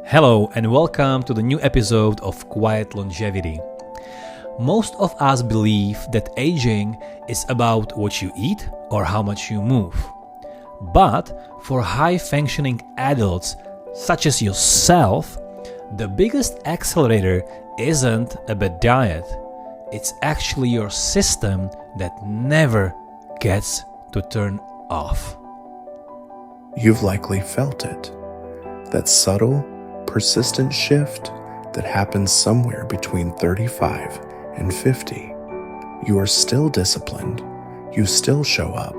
Hello and welcome to the new episode of Quiet Longevity. Most of us believe that aging is about what you eat or how much you move. But for high-functioning adults such as yourself, the biggest accelerator isn't a bad diet. It's actually your system that never gets to turn off. You've likely felt it. That subtle, persistent shift that happens somewhere between 35 and 50. You are still disciplined. You still show up.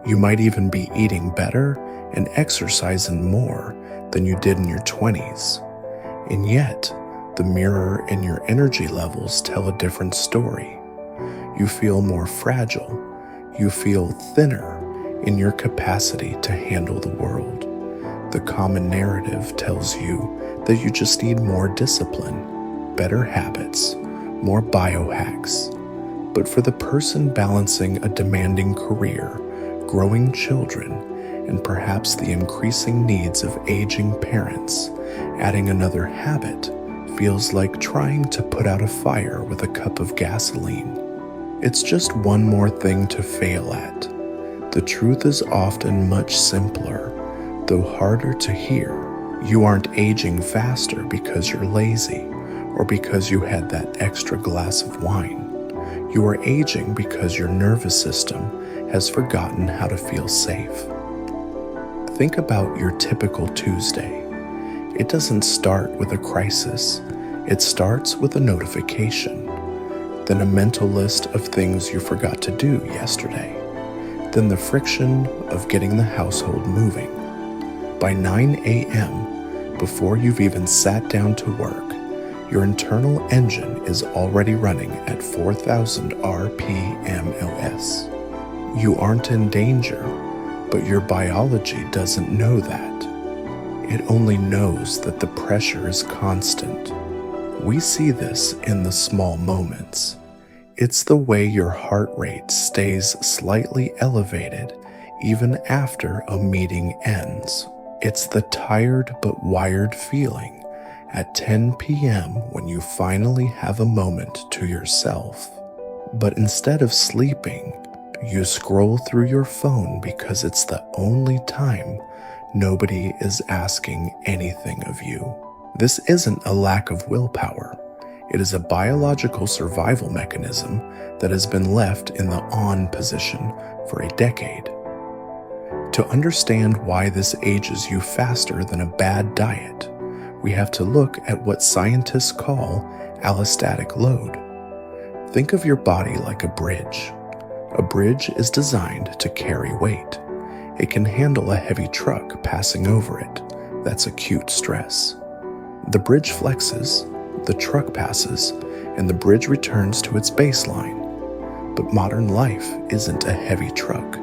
You might even be eating better and exercising more than you did in your 20s. And yet, the mirror and your energy levels tell a different story. You feel more fragile. You feel thinner in your capacity to handle the world. The common narrative tells you that you just need more discipline, better habits, more biohacks. But for the person balancing a demanding career, growing children, and perhaps the increasing needs of aging parents, adding another habit feels like trying to put out a fire with a cup of gasoline. It's just one more thing to fail at. The truth is often much simpler, though harder to hear. You aren't aging faster because you're lazy or because you had that extra glass of wine. You are aging because your nervous system has forgotten how to feel safe. Think about your typical Tuesday. It doesn't start with a crisis. It starts with a notification, then a mental list of things you forgot to do yesterday, then the friction of getting the household moving. By 9 a.m., before you've even sat down to work, your internal engine is already running at 4,000 RPMOS. You aren't in danger, but your biology doesn't know that. It only knows that the pressure is constant. We see this in the small moments. It's the way your heart rate stays slightly elevated even after a meeting ends. It's the tired but wired feeling at 10 p.m. when you finally have a moment to yourself. But instead of sleeping, you scroll through your phone because it's the only time nobody is asking anything of you. This isn't a lack of willpower. It is a biological survival mechanism that has been left in the on position for a decade. To understand why this ages you faster than a bad diet, we have to look at what scientists call allostatic load. Think of your body like a bridge. A bridge is designed to carry weight. It can handle a heavy truck passing over it. That's acute stress. The bridge flexes, the truck passes, and the bridge returns to its baseline. But modern life isn't a heavy truck.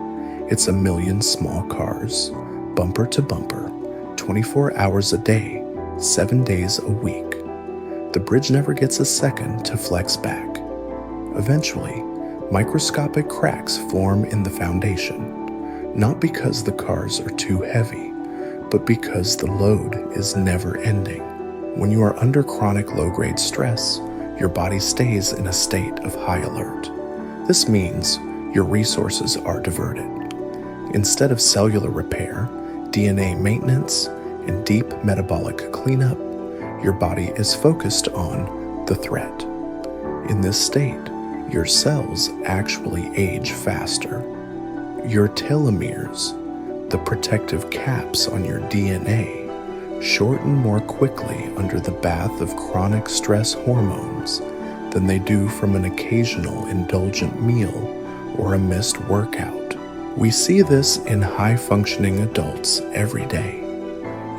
It's a million small cars, bumper to bumper, 24 hours a day, 7 days a week. The bridge never gets a second to flex back. Eventually, microscopic cracks form in the foundation, not because the cars are too heavy, but because the load is never ending. When you are under chronic low-grade stress, your body stays in a state of high alert. This means your resources are diverted. Instead of cellular repair, DNA maintenance, and deep metabolic cleanup, your body is focused on the threat. In this state, your cells actually age faster. Your telomeres, the protective caps on your DNA, shorten more quickly under the bath of chronic stress hormones than they do from an occasional indulgent meal or a missed workout. We see this in high-functioning adults every day.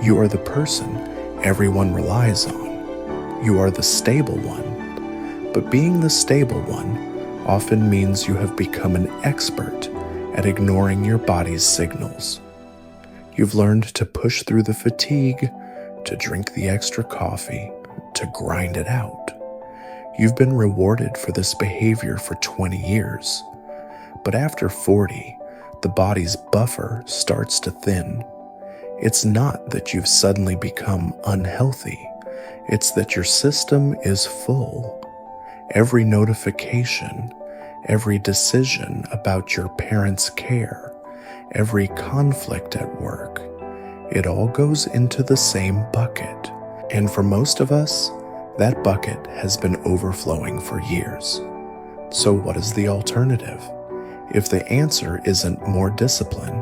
You are the person everyone relies on. You are the stable one. But being the stable one often means you have become an expert at ignoring your body's signals. You've learned to push through the fatigue, to drink the extra coffee, to grind it out. You've been rewarded for this behavior for 20 years. But after 40, the body's buffer starts to thin. It's not that you've suddenly become unhealthy. It's that your system is full. Every notification, every decision about your parents' care, every conflict at work, it all goes into the same bucket. And for most of us, that bucket has been overflowing for years. So what is the alternative? If the answer isn't more discipline,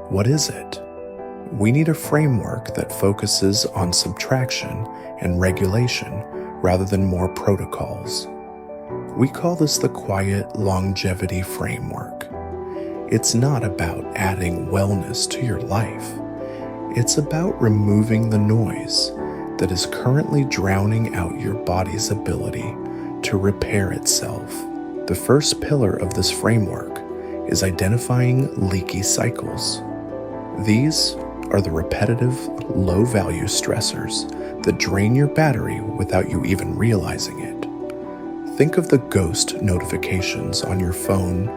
what is it? We need a framework that focuses on subtraction and regulation rather than more protocols. We call this the quiet longevity framework. It's not about adding wellness to your life. It's about removing the noise that is currently drowning out your body's ability to repair itself. The first pillar of this framework is identifying leaky cycles. These are the repetitive, low-value stressors that drain your battery without you even realizing it. Think of the ghost notifications on your phone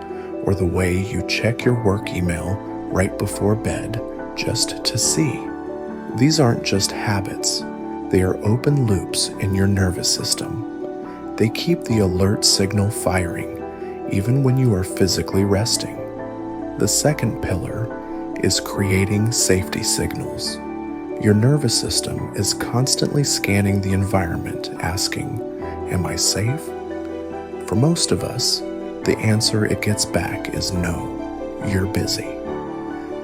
or the way you check your work email right before bed just to see. These aren't just habits, they are open loops in your nervous system. They keep the alert signal firing even when you are physically resting. The second pillar is creating safety signals. Your nervous system is constantly scanning the environment, asking, "Am I safe?" For most of us, the answer it gets back is no, you're busy.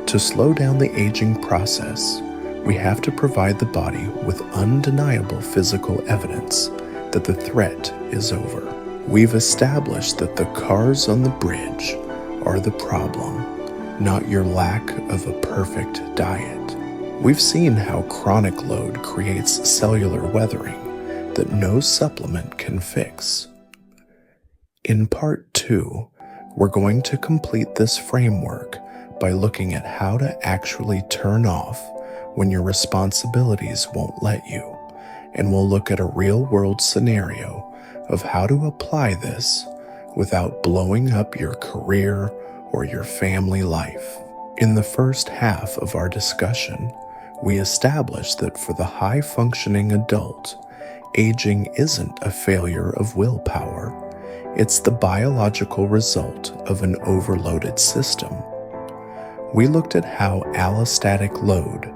To slow down the aging process, we have to provide the body with undeniable physical evidence that the threat is over. We've established that the cars on the bridge are the problem, not your lack of a perfect diet. We've seen how chronic load creates cellular weathering that no supplement can fix. In part 2, we're going to complete this framework by looking at how to actually turn off when your responsibilities won't let you, and we'll look at a real-world scenario of how to apply this without blowing up your career or your family life. In the first half of our discussion, we established that for the high-functioning adult, aging isn't a failure of willpower. It's the biological result of an overloaded system. We looked at how allostatic load,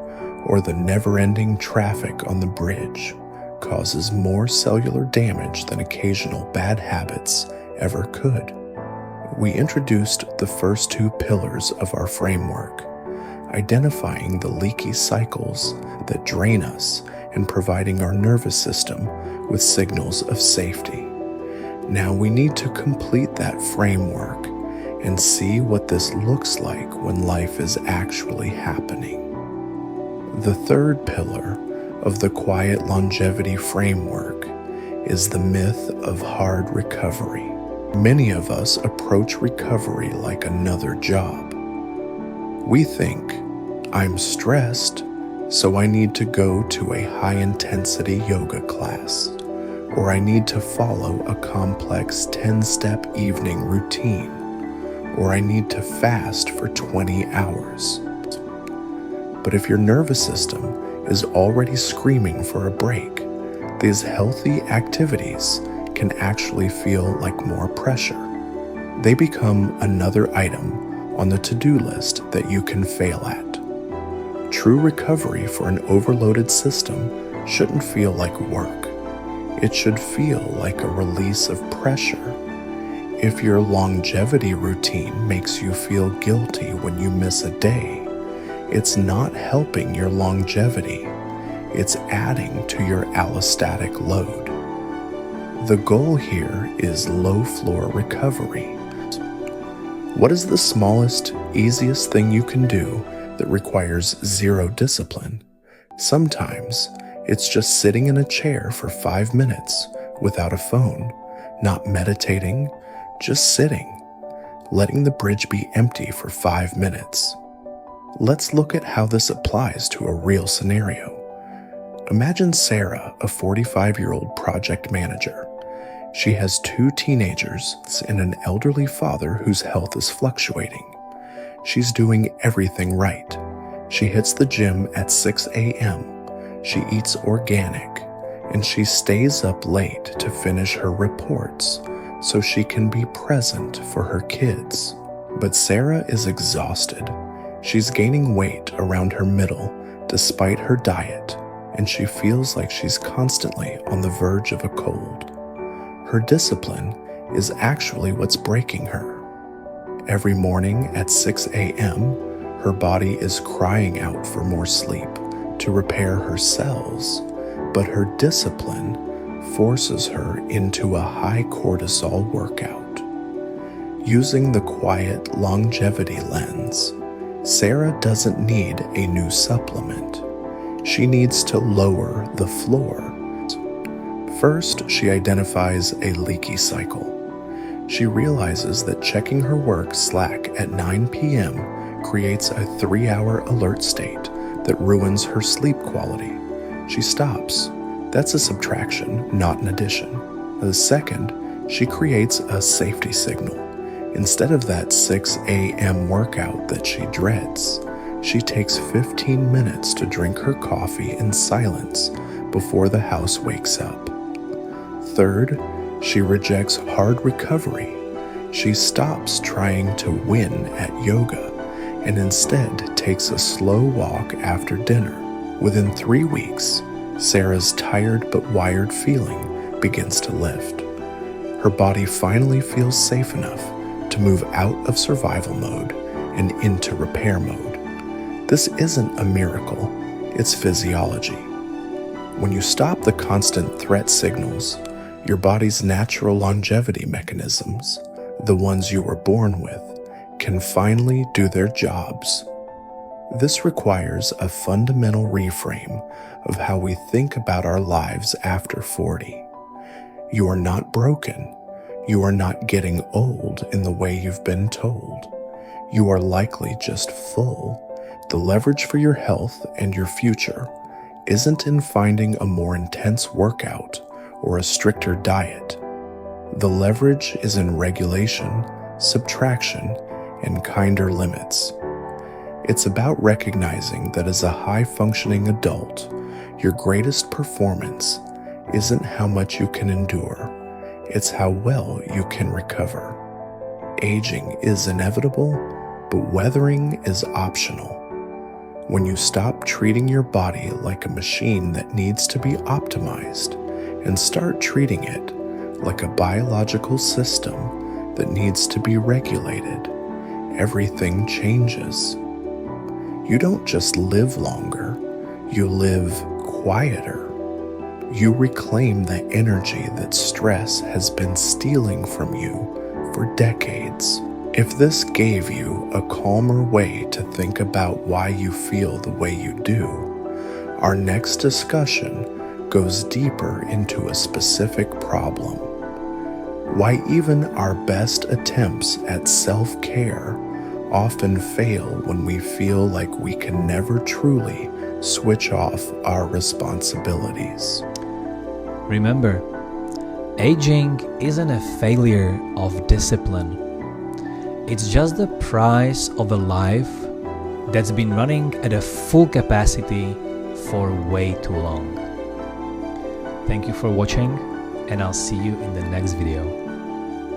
or the never-ending traffic on the bridge, causes more cellular damage than occasional bad habits ever could. We introduced the first 2 pillars of our framework, identifying the leaky cycles that drain us and providing our nervous system with signals of safety. Now we need to complete that framework and see what this looks like when life is actually happening. The third pillar of the quiet longevity framework is the myth of hard recovery. Many of us approach recovery like another job. We think, I'm stressed, so I need to go to a high-intensity yoga class, or I need to follow a complex 10-step evening routine, or I need to fast for 20 hours. But if your nervous system is already screaming for a break, these healthy activities can actually feel like more pressure. They become another item on the to-do list that you can fail at. True recovery for an overloaded system shouldn't feel like work. It should feel like a release of pressure. If your longevity routine makes you feel guilty when you miss a day, it's not helping your longevity. It's adding to your allostatic load. The goal here is low-floor recovery. What is the smallest, easiest thing you can do that requires zero discipline? Sometimes it's just sitting in a chair for 5 minutes without a phone, not meditating, just sitting, letting the bridge be empty for 5 minutes. Let's look at how this applies to a real scenario. Imagine Sarah, a 45-year-old project manager. She has 2 teenagers and an elderly father whose health is fluctuating. She's doing everything right. She hits the gym at 6 a.m., she eats organic, and she stays up late to finish her reports so she can be present for her kids. But Sarah is exhausted. She's gaining weight around her middle despite her diet, and she feels like she's constantly on the verge of a cold. Her discipline is actually what's breaking her. Every morning at 6 a.m., her body is crying out for more sleep to repair her cells, but her discipline forces her into a high cortisol workout. Using the quiet longevity lens, Sarah doesn't need a new supplement. She needs to lower the floor. First, she identifies a leaky cycle. She realizes that checking her work Slack at 9 p.m. creates a 3-hour alert state that ruins her sleep quality. She stops. That's a subtraction, not an addition. The second, she creates a safety signal. Instead of that 6 a.m. workout that she dreads, she takes 15 minutes to drink her coffee in silence before the house wakes up. Third, she rejects hard recovery. She stops trying to win at yoga and instead takes a slow walk after dinner. Within 3 weeks, Sarah's tired but wired feeling begins to lift. Her body finally feels safe enough to move out of survival mode and into repair mode. This isn't a miracle, it's physiology. When you stop the constant threat signals, your body's natural longevity mechanisms, the ones you were born with, can finally do their jobs. This requires a fundamental reframe of how we think about our lives after 40. You are not broken. You are not getting old in the way you've been told. You are likely just full. The leverage for your health and your future isn't in finding a more intense workout or a stricter diet. The leverage is in regulation, subtraction, and kinder limits. It's about recognizing that as a high-functioning adult, your greatest performance isn't how much you can endure, it's how well you can recover. Aging is inevitable, but weathering is optional. When you stop treating your body like a machine that needs to be optimized and start treating it like a biological system that needs to be regulated, everything changes. You don't just live longer, you live quieter. You reclaim the energy that stress has been stealing from you for decades. If this gave you a calmer way to think about why you feel the way you do, our next discussion goes deeper into a specific problem. Why even our best attempts at self-care often fail when we feel like we can never truly switch off our responsibilities. Remember, aging isn't a failure of discipline. It's just the price of a life that's been running at a full capacity for way too long. Thank you for watching, and I'll see you in the next video.